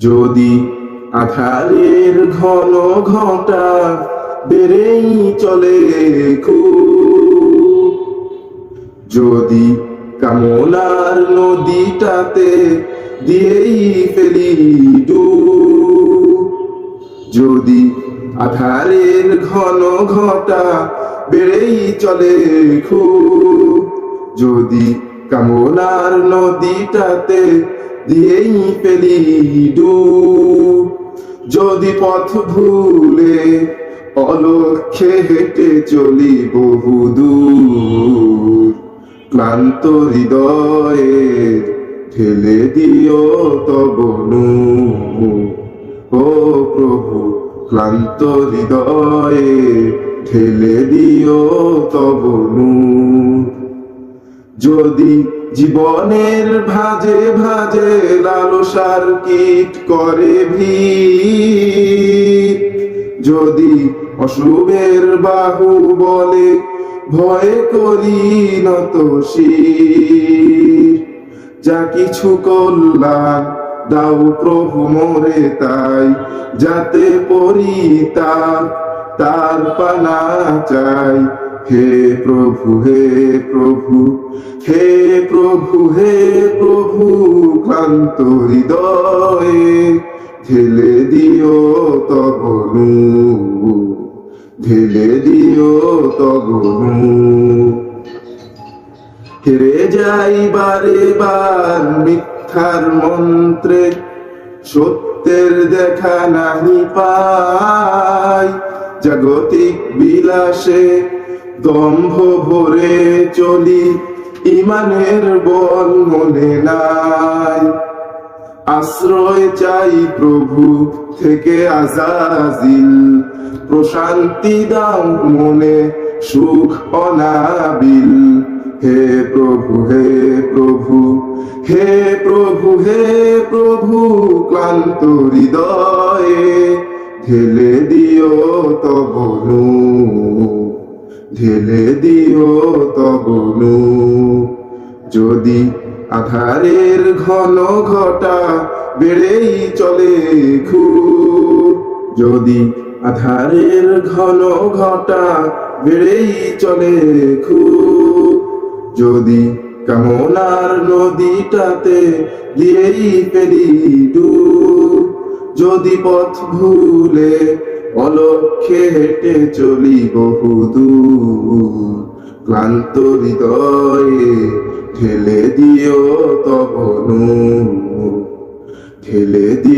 যদি আধারের ঘন ঘটা বেড়েই চলে খুব, যদি কামনার নদীটাতে দিয়েই ফেলি ডুব, যদি আধারের ঘন ঘটা বেড়েই চলে খুব, যদি কামনার নদীটাতে দিয়েই ফেলি ডুব, যদি পথ ভুলে অলক্ষ্যে হেঁটে চলি বহুদূর, ক্লান্ত হৃদয়ে ঠেলে দিও তব নূর। ও প্রভু, ক্লান্ত হৃদয়ে ঠেলে দিও তব নূর। যদি জীবনের ভাজে ভাজে লালসার কীট করে ভিড়, যদি অশুভের বাহু বলে ভয় করি নত শির, যা কিছু কল্যাণ দাও প্রভু মোরে তাই, যাতে পরি তার পানা চাই। হে প্রভু, হে প্রভু, হে প্রভু, হে প্রভু, ক্লান্ত হৃদয়ে ঠেলে দিও তব নূর, ঠেলে দিও তব নূর। হেরে যাই বারে বার মিথ্যার মন্ত্রে, সত্যের দেখা নাহি পাই, জাগতিক বিলাসে দম্ভ ভরে চলি, ইমানের বল মনে নাই। আশ্রয় চাই প্রভু থেকে আজাজিল, প্রশান্তি দাও মনে সুখ অনাবিল। হে প্রভু, হে প্রভু, হে প্রভু, হে প্রভু, ক্লান্ত হৃদয়ে ঠেলে দিও তব নূর, ঠেলে দিও তব নূর। যদি আধারের ঘন ঘটা বেড়েই চলে খুব, যদি আধারের ঘন ঘটা বেড়েই চলে খুব, যদি কামনার নদীটাতে দিয়েই ফেলি ডুব, যদি পথ ভুলে অলক্ষ্যে হেঁটে চলি বহুদূর, ক্লান্ত হৃদয়ে ঠেলে দিও তব নূর, ঠেলে দিও।